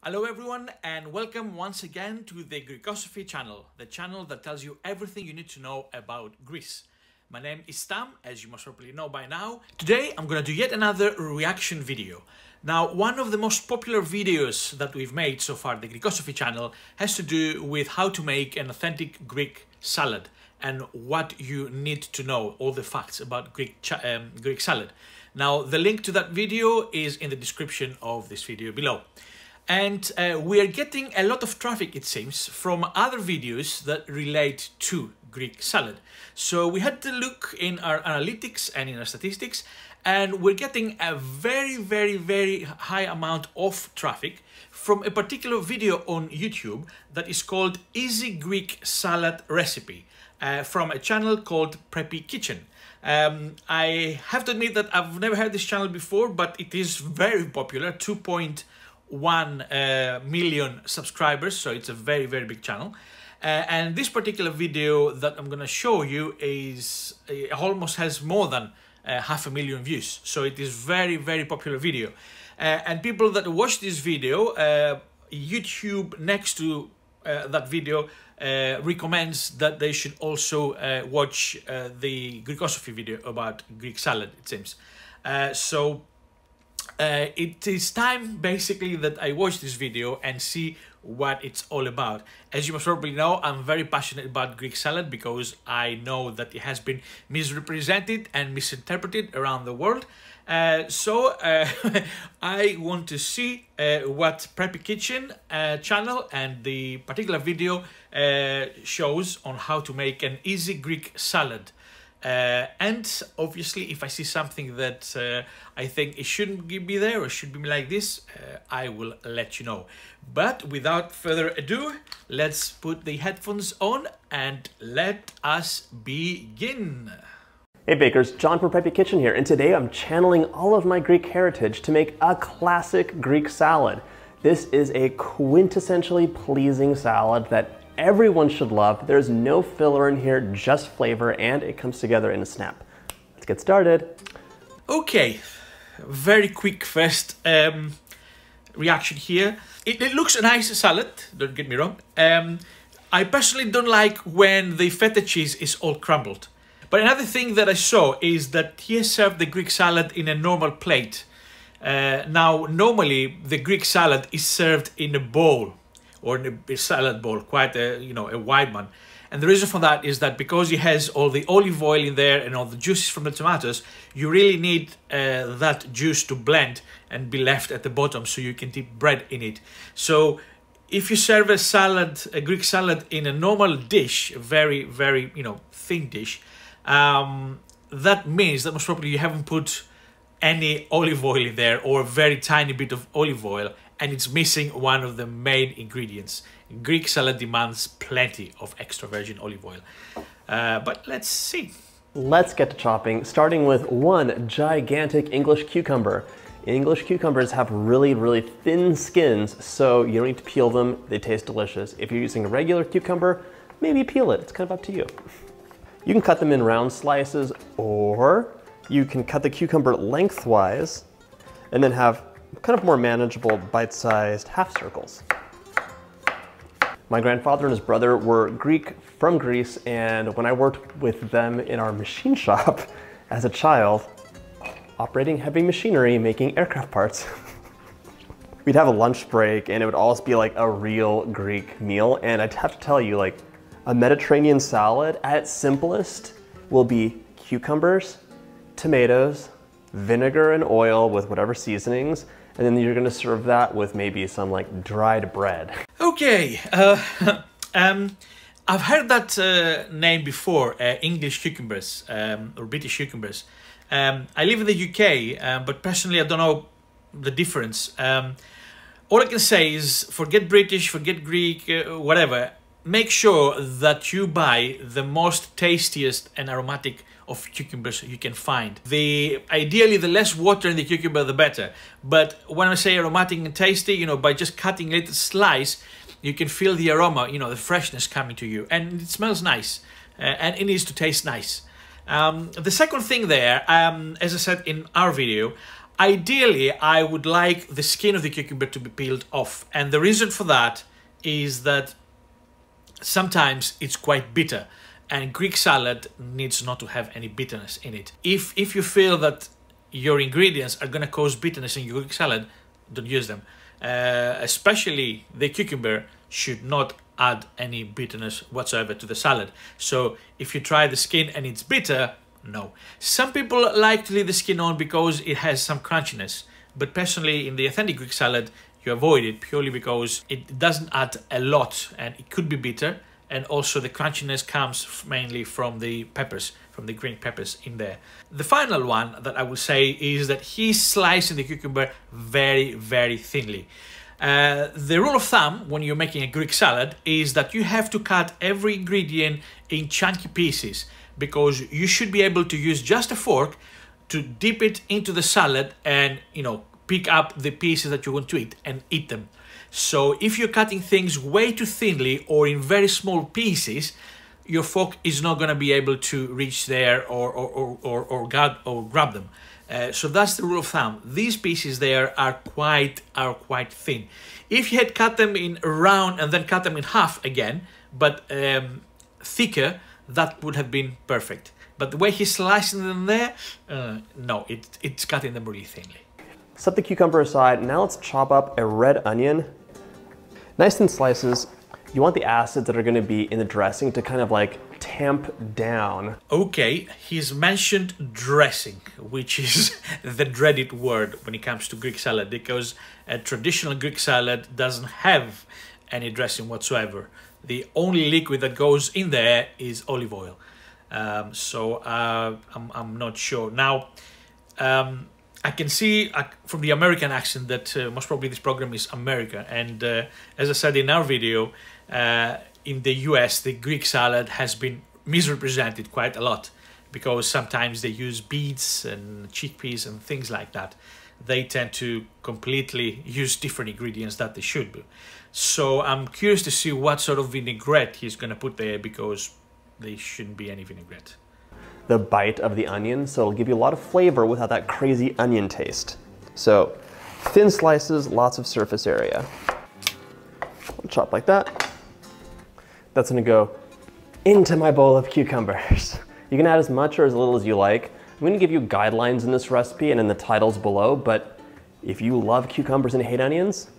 Hello everyone and welcome once again to the Greekosophy channel, the channel that tells you everything you need to know about Greece. My name is Stam, as you must probably know by now. Today I'm gonna do yet another reaction video. Now, one of the most popular videos that we've made so far, the Greekosophy channel, has to do with how to make an authentic Greek salad and what you need to know, all the facts about Greek salad. Now, the link to that video is in the description of this video below. And we are getting a lot of traffic, it seems, from other videos that relate to Greek salad. So we had to look in our analytics and in our statistics, and we're getting a very high amount of traffic from a particular video on YouTube that is called Easy Greek Salad Recipe from a channel called Preppy Kitchen. I have to admit that I've never heard this channel before, but it is very popular, 2.1 million subscribers, so it's a very big channel. And this particular video that I'm gonna show you is almost has more than 500,000 views, so it is very popular video. And people that watch this video, YouTube next to that video recommends that they should also watch the Greekosophy video about Greek salad, it seems. It is time basically that I watch this video and see what it's all about. As you must probably know, I'm very passionate about Greek salad because I know that it has been misrepresented and misinterpreted around the world. I want to see what Preppy Kitchen channel and the particular video shows on how to make an easy Greek salad. And obviously, if I see something that I think it shouldn't be there or should be like this, I will let you know. But without further ado, let's put the headphones on and let us begin. Hey bakers, John from Preppy Kitchen here, and today I'm channeling all of my Greek heritage to make a classic Greek salad. This is a quintessentially pleasing salad that everyone should love. There's no filler in here, just flavor, and it comes together in a snap. Let's get started. Okay, very quick first reaction here. It looks a nice salad, don't get me wrong. I personally don't like when the feta cheese is all crumbled. But another thing that I saw is that he served the Greek salad in a normal plate. Now, normally the Greek salad is served in a bowl, or in a salad bowl, quite a wide one. And the reason for that is that because it has all the olive oil in there and all the juices from the tomatoes, you really need that juice to blend and be left at the bottom so you can dip bread in it. So if you serve a salad, a Greek salad in a normal dish, a very thin dish, that means that most probably you haven't put any olive oil in there or a very tiny bit of olive oil, and it's missing one of the main ingredients. Greek salad demands plenty of extra virgin olive oil. But let's see. Let's get to chopping, starting with one gigantic English cucumber. English cucumbers have really thin skins, so you don't need to peel them. They taste delicious. If you're using a regular cucumber, maybe peel it. It's kind of up to you. You can cut them in round slices, or you can cut the cucumber lengthwise and then have kind of more manageable bite-sized half circles. My grandfather and his brother were Greek from Greece, and when I worked with them in our machine shop as a child, operating heavy machinery, making aircraft parts, we'd have a lunch break and it would always be like a real Greek meal. And I'd have to tell you, like, a Mediterranean salad at its simplest will be cucumbers, tomatoes, vinegar and oil with whatever seasonings, and then you're gonna serve that with maybe some like dried bread. Okay, I've heard that name before, English cucumbers or British cucumbers. I live in the UK, but personally I don't know the difference. All I can say is forget British, forget Greek, whatever. Make sure that you buy the most tastiest and aromatic of cucumbers you can find. Ideally, the less water in the cucumber, the better. But when I say aromatic and tasty, by just cutting a little slice, you can feel the aroma, the freshness coming to you. And it smells nice. And it needs to taste nice. The second thing there, as I said in our video, Ideally, I would like the skin of the cucumber to be peeled off. And the reason for that is that sometimes it's quite bitter, and Greek salad needs not to have any bitterness in it. If you feel that your ingredients are going to cause bitterness in your Greek salad, don't use them. Especially the cucumber should not add any bitterness whatsoever to the salad. So if you try the skin and it's bitter, no. Some people like to leave the skin on because it has some crunchiness, but personally in the authentic Greek salad you avoid it purely because it doesn't add a lot and it could be bitter, and also the crunchiness comes mainly from the peppers, from the green peppers in there. The final one that I will say is that he's slicing the cucumber very, very thinly. The rule of thumb when you're making a Greek salad is that you have to cut every ingredient in chunky pieces, because you should be able to use just a fork to dip it into the salad and, you know, pick up the pieces that you want to eat and eat them. So if you're cutting things way too thinly or in very small pieces, your fork is not going to be able to reach there or grab them. So that's the rule of thumb. These pieces there are quite thin. If you had cut them in round and then cut them in half again, but thicker, that would have been perfect. But the way he's slicing them there, no, it's cutting them really thinly. Set the cucumber aside. Now let's chop up a red onion. Nice thin slices. You want the acids that are going to be in the dressing to kind of like tamp down. Okay, he's mentioned dressing, which is the dreaded word when it comes to Greek salad, because a traditional Greek salad doesn't have any dressing whatsoever. The only liquid that goes in there is olive oil. So I'm not sure. Now, I can see from the American accent that most probably this program is America. And as I said in our video, in the US, the Greek salad has been misrepresented quite a lot, because sometimes they use beets and chickpeas and things like that. They tend to completely use different ingredients that they should be. So I'm curious to see what sort of vinaigrette he's going to put there, because there shouldn't be any vinaigrette. The bite of the onion, so it'll give you a lot of flavor without that crazy onion taste. So thin slices, lots of surface area. I'll chop like that. That's gonna go into my bowl of cucumbers. You can add as much or as little as you like. I'm gonna give you guidelines in this recipe and in the titles below, but if you love cucumbers and hate onions,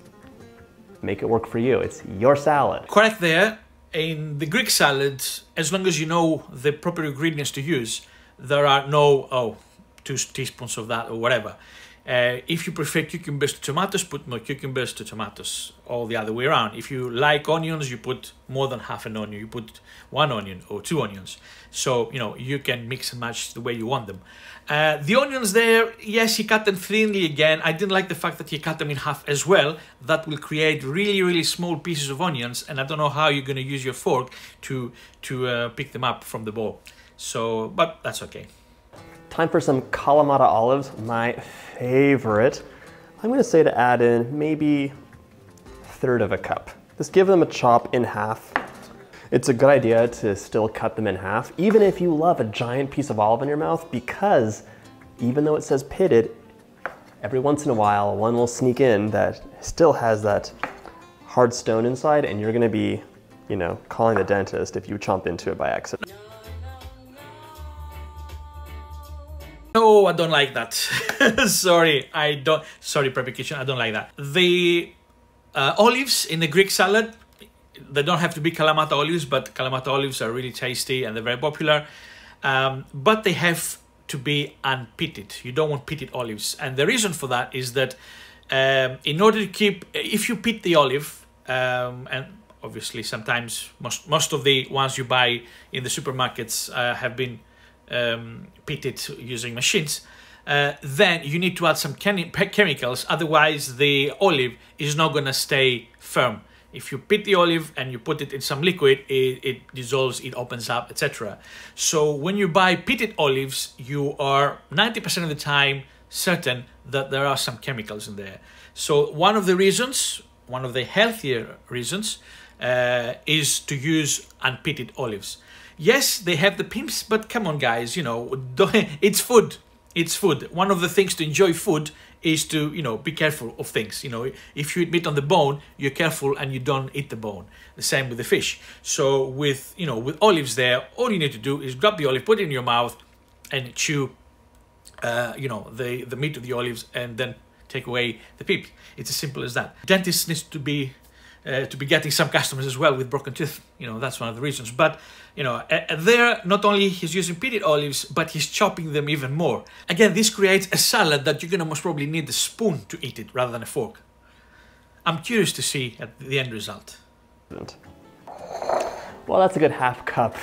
make it work for you. It's your salad. Correct there. In the Greek salad, as long as you know the proper ingredients to use, there are no, 2 teaspoons of that or whatever. If you prefer cucumbers to tomatoes, put more cucumbers to tomatoes, or the other way around. If you like onions, you put more than half an onion, you put 1 onion or 2 onions. So, you know, you can mix and match the way you want them. The onions there, yes, he cut them thinly again. I didn't like the fact that he cut them in half as well. That will create really, really small pieces of onions, and I don't know how you're going to use your fork to pick them up from the bowl. So, but that's okay. Time for some Kalamata olives, my favorite. I'm gonna say to add in maybe 1/3 of a cup. Just give them a chop in half. It's a good idea to still cut them in half, even if you love a giant piece of olive in your mouth, because even though it says pitted, every once in a while, one will sneak in that still has that hard stone inside, and you're gonna be, you know, calling the dentist if you chomp into it by accident. No, I don't like that. Sorry, Preppy Kitchen, I don't like that. The olives in the Greek salad, they don't have to be Kalamata olives, but Kalamata olives are really tasty and they're very popular. But they have to be unpitted. You don't want pitted olives. And the reason for that is that in order to keep, if you pit the olive, and obviously sometimes most of the ones you buy in the supermarkets have been pitted using machines, then you need to add some chemicals, otherwise the olive is not going to stay firm. If you pit the olive and you put it in some liquid, it dissolves, it opens up, etc. So when you buy pitted olives, you are 90% of the time certain that there are some chemicals in there. So one of the reasons, one of the healthier reasons, is to use unpitted olives. Yes, they have the pimps, but come on guys, you know, it's food. It's food. One of the things to enjoy food is to, you know, be careful of things. You know, if you eat meat on the bone, you're careful and you don't eat the bone. The same with the fish. So with, you know, with olives there, all you need to do is grab the olive, put it in your mouth and chew, you know, the meat of the olives, and then take away the pip. It's as simple as that. Dentist needs to be getting some customers as well with broken teeth. You know, that's one of the reasons. But, you know, there, not only he's using pitted olives, but he's chopping them even more. Again, this creates a salad that you're gonna most probably need a spoon to eat it rather than a fork. I'm curious to see at the end result. Well, that's a good half cup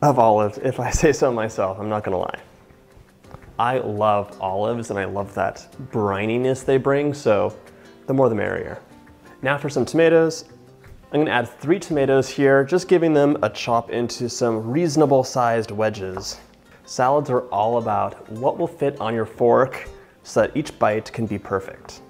of olives, if I say so myself. I'm not gonna lie. I love olives and I love that brininess they bring, so the more the merrier. Now for some tomatoes. I'm gonna add 3 tomatoes here, just giving them a chop into some reasonable sized wedges. Salads are all about what will fit on your fork so that each bite can be perfect.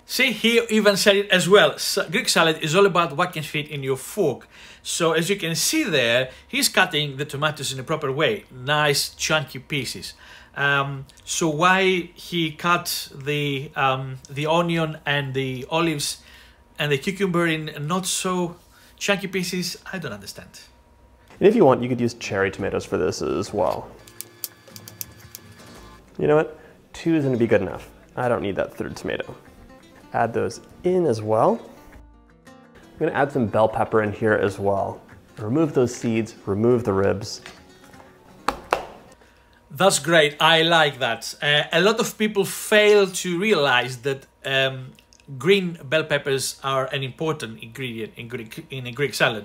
See, he even said it as well. Greek salad is all about what can fit in your fork. So as you can see there, he's cutting the tomatoes in a proper way. Nice chunky pieces. So why he cut the onion and the olives and the cucumber in not so chunky pieces, I don't understand. And if you want, you could use cherry tomatoes for this as well. You know what? 2 is gonna be good enough. I don't need that 3rd tomato. Add those in as well. I'm gonna add some bell pepper in here as well. Remove those seeds, remove the ribs. That's great, I like that. A lot of people fail to realize that green bell peppers are an important ingredient in a Greek salad.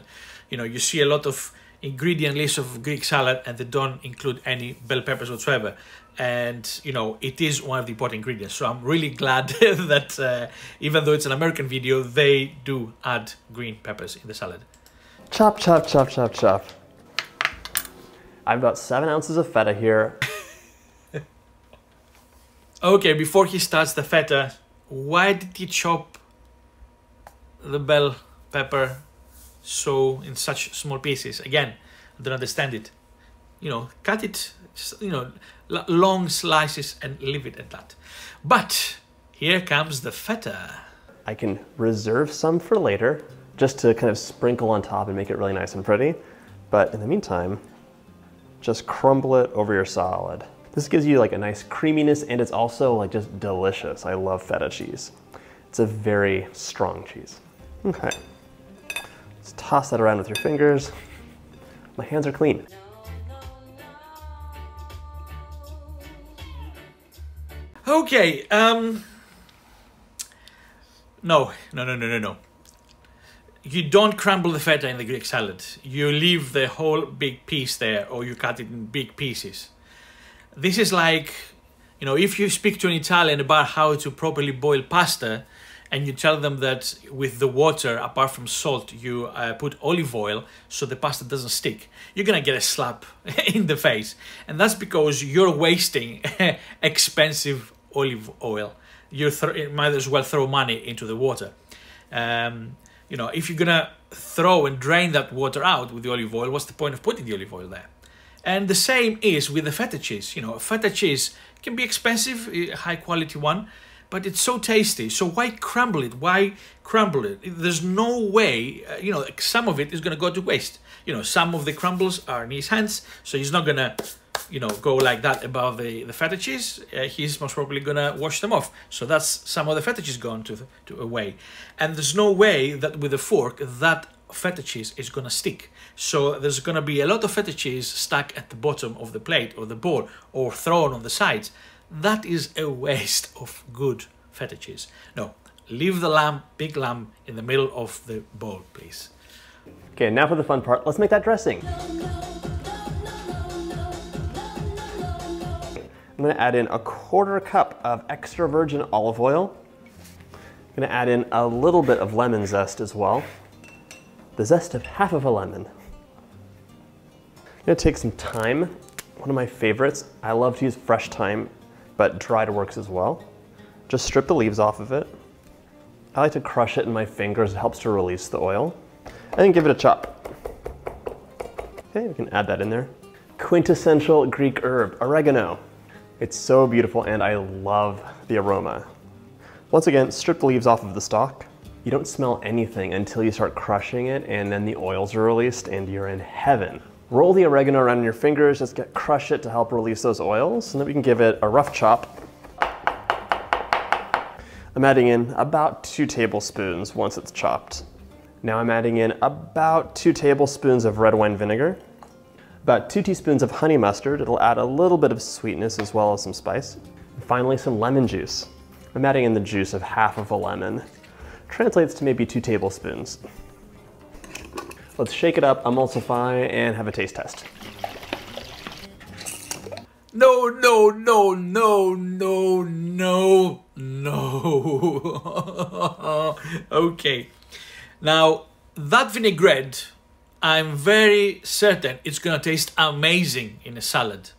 You know, you see a lot of ingredient lists of Greek salad and they don't include any bell peppers whatsoever. And, you know, it is one of the important ingredients. So I'm really glad that even though it's an American video, they do add green peppers in the salad. Chop, chop, chop, chop, chop. I've got 7 ounces of feta here. Okay, before he starts the feta, why did he chop the bell pepper so in such small pieces? Again, I don't understand it. You know, cut it, you know, long slices and leave it at that. But here comes the feta. I can reserve some for later, just to kind of sprinkle on top and make it really nice and pretty. But in the meantime, just crumble it over your salad. This gives you like a nice creaminess, and it's also like just delicious. I love feta cheese. It's a very strong cheese. Okay, let's toss that around with your fingers. My hands are clean. Okay, no. You don't crumble the feta in the Greek salad. You leave the whole big piece there, or you cut it in big pieces. This is like, you know, if you speak to an Italian about how to properly boil pasta, and you tell them that with the water, apart from salt, you put olive oil so the pasta doesn't stick, you're gonna get a slap in the face. And that's because you're wasting expensive olive oil. You might as well throw money into the water. You know, if you're gonna throw and drain that water out with the olive oil, what's the point of putting the olive oil there? And the same is with the feta cheese. You know, feta cheese can be expensive, a high quality one, but it's so tasty. So why crumble it? Why crumble it? There's no way, you know, some of it is gonna go to waste. You know, some of the crumbles are in his hands, so he's not gonna, you know, go like that above the feta cheese. He's most probably gonna wash them off. So that's some of the feta cheese gone to away. And there's no way that with a fork that feta cheese is gonna stick. So there's gonna be a lot of feta cheese stuck at the bottom of the plate or the bowl or thrown on the sides. That is a waste of good feta cheese. No, leave the lamb, big lamb, in the middle of the bowl, please. Okay, now for the fun part. Let's make that dressing. I'm gonna add in a 1/4 cup of extra virgin olive oil. I'm gonna add in a little bit of lemon zest as well. The zest of half of a lemon. I'm gonna take some thyme, one of my favorites. I love to use fresh thyme, but dried works as well. Just strip the leaves off of it. I like to crush it in my fingers. It helps to release the oil. And then give it a chop. Okay, we can add that in there. Quintessential Greek herb, oregano. It's so beautiful and I love the aroma. Once again, strip the leaves off of the stalk. You don't smell anything until you start crushing it, and then the oils are released and you're in heaven. Roll the oregano around in your fingers, just crush it to help release those oils, and then we can give it a rough chop. I'm adding in about 2 tablespoons once it's chopped. Now I'm adding in about 2 tablespoons of red wine vinegar, about 2 teaspoons of honey mustard. It'll add a little bit of sweetness as well as some spice. And finally, some lemon juice. I'm adding in the juice of half of a lemon. Translates to maybe 2 tablespoons. Let's shake it up, emulsify, and have a taste test. No, no, no, no, no, no, no. Okay. Now, that vinaigrette, I'm very certain it's gonna taste amazing in a salad.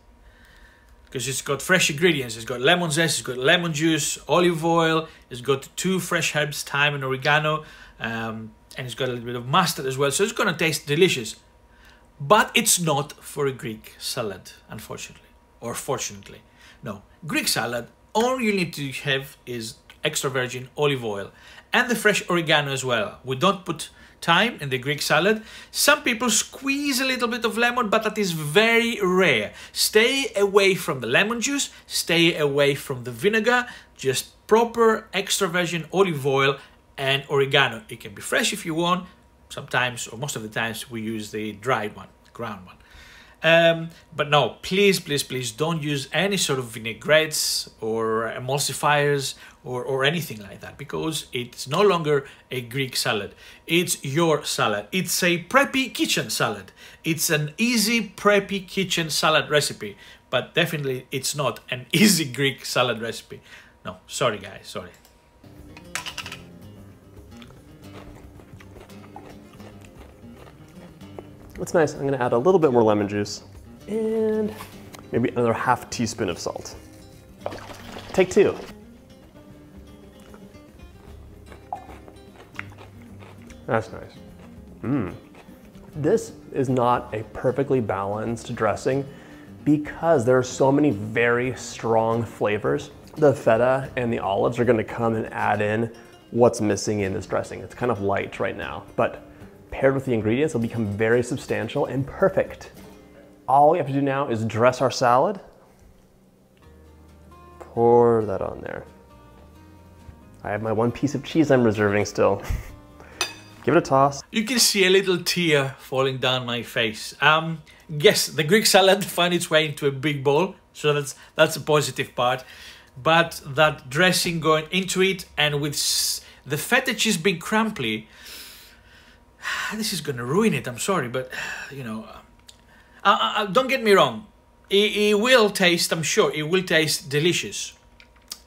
Because it's got fresh ingredients. It's got lemon zest, it's got lemon juice, olive oil, it's got 2 fresh herbs, thyme and oregano, and it's got a little bit of mustard as well. So it's gonna taste delicious. But it's not for a Greek salad, unfortunately. Or fortunately. No. Greek salad, all you need to have is extra virgin olive oil and the fresh oregano as well. We don't put thyme in the Greek salad. Some people squeeze a little bit of lemon, but that is very rare. Stay away from the lemon juice, stay away from the vinegar, just proper extra virgin olive oil and oregano. It can be fresh if you want. Sometimes, or most of the times, we use the dried one, ground one. But no, please, please, please don't use any sort of vinaigrettes or emulsifiers or anything like that, because it's no longer a Greek salad. It's your salad. It's a preppy kitchen salad. It's an easy preppy kitchen salad recipe, but definitely it's not an easy Greek salad recipe. No, sorry guys, sorry. That's nice. I'm gonna add a little bit more lemon juice and maybe another half teaspoon of salt. Take 2. That's nice. This is not a perfectly balanced dressing because there are so many very strong flavors. The feta and the olives are gonna come and add in what's missing in this dressing. It's kind of light right now, but paired with the ingredients, it'll become very substantial and perfect. All we have to do now is dress our salad. Pour that on there. I have my 1 piece of cheese I'm reserving still. Give it a toss. You can see a little tear falling down my face. Yes, the Greek salad found its way into a big bowl, so that's a positive part. But that dressing going into it, and with the feta cheese being crumbly, this is gonna ruin it. I'm sorry, but you know, don't get me wrong. It will taste, I'm sure, it will taste delicious.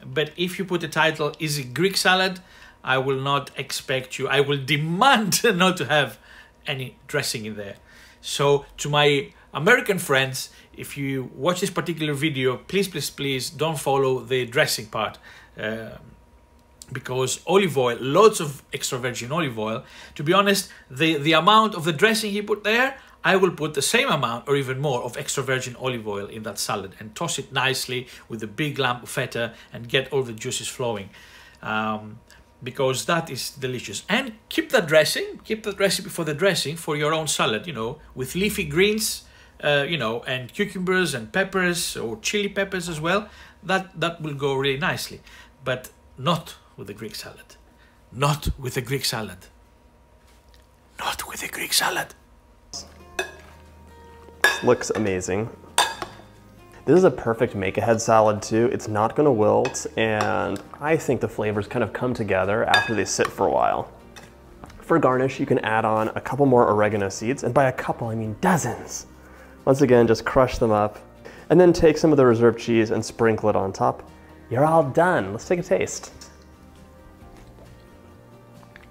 But if you put the title, is it Greek salad? I will not expect you. I will demand not to have any dressing in there. So to my American friends, if you watch this particular video, please, please, please don't follow the dressing part. Because olive oil, lots of extra virgin olive oil. To be honest, the amount of the dressing he put there, I will put the same amount or even more of extra virgin olive oil in that salad and toss it nicely with a big lump of feta and get all the juices flowing. Because that is delicious. And keep that recipe for the dressing for your own salad, you know, with leafy greens, you know, and cucumbers and peppers or chili peppers as well. That will go really nicely. But not with the Greek salad. Not with the Greek salad. Not with the Greek salad. This looks amazing. This is a perfect make-ahead salad too. It's not gonna wilt, and I think the flavors kind of come together after they sit for a while. For garnish, you can add on a couple more oregano seeds, and by a couple, I mean dozens. Once again, just crush them up, and then take some of the reserved cheese and sprinkle it on top. You're all done. Let's take a taste.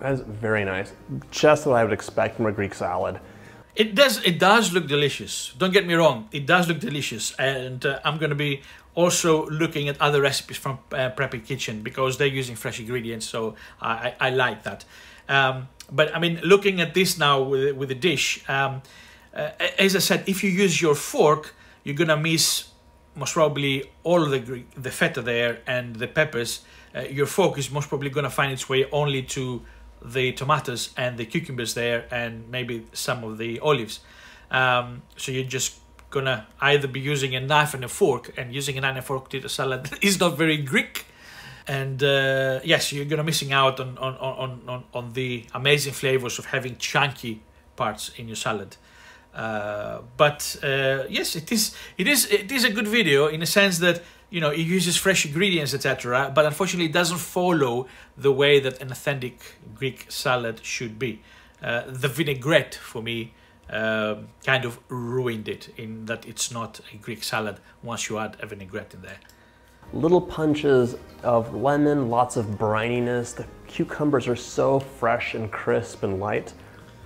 That is very nice. Just what I would expect from a Greek salad. It does look delicious. Don't get me wrong. It does look delicious. And I'm going to be also looking at other recipes from Preppy Kitchen because they're using fresh ingredients. So I like that. But I mean, looking at this now with the dish, as I said, if you use your fork, you're going to miss most probably all of the feta there and the peppers. your focus is most probably going to find its way only to the tomatoes and the cucumbers there, and maybe some of the olives. So you're just gonna either be using a knife and a fork, and using a knife and a fork to eat a salad is not very Greek. And yes, you're gonna missing out on the amazing flavors of having chunky parts in your salad. But yes, it is a good video in a sense that, you know, it uses fresh ingredients, etc. But unfortunately, it doesn't follow the way that an authentic Greek salad should be. The vinaigrette for me kind of ruined it, in that it's not a Greek salad once you add a vinaigrette in there. Little punches of lemon, lots of brininess. The cucumbers are so fresh and crisp and light.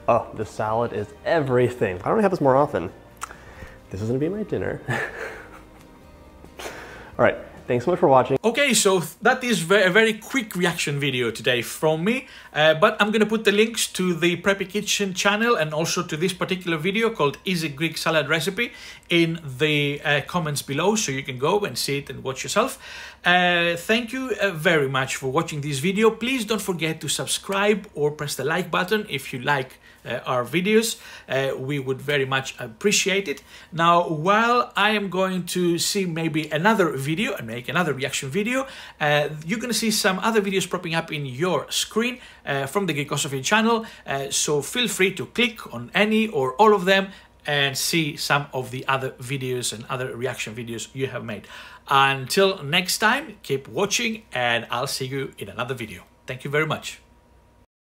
Oh, the salad is everything. Why don't I have this more often? This is gonna be my dinner. All right, thanks so much for watching. Okay, so that is a very quick reaction video today from me, but I'm gonna put the links to the Preppy Kitchen channel and also to this particular video called Easy Greek Salad Recipe in the comments below, so you can go and see it and watch yourself. Thank you very much for watching this video. Please don't forget to subscribe or press the like button if you like our videos. We would very much appreciate it. Now, while I am going to see maybe another video and make another reaction video, you're going to see some other videos popping up in your screen from the Greekosophy channel, so feel free to click on any or all of them and see some of the other videos and other reaction videos you have made. Until next time, keep watching, and I'll see you in another video. Thank you very much.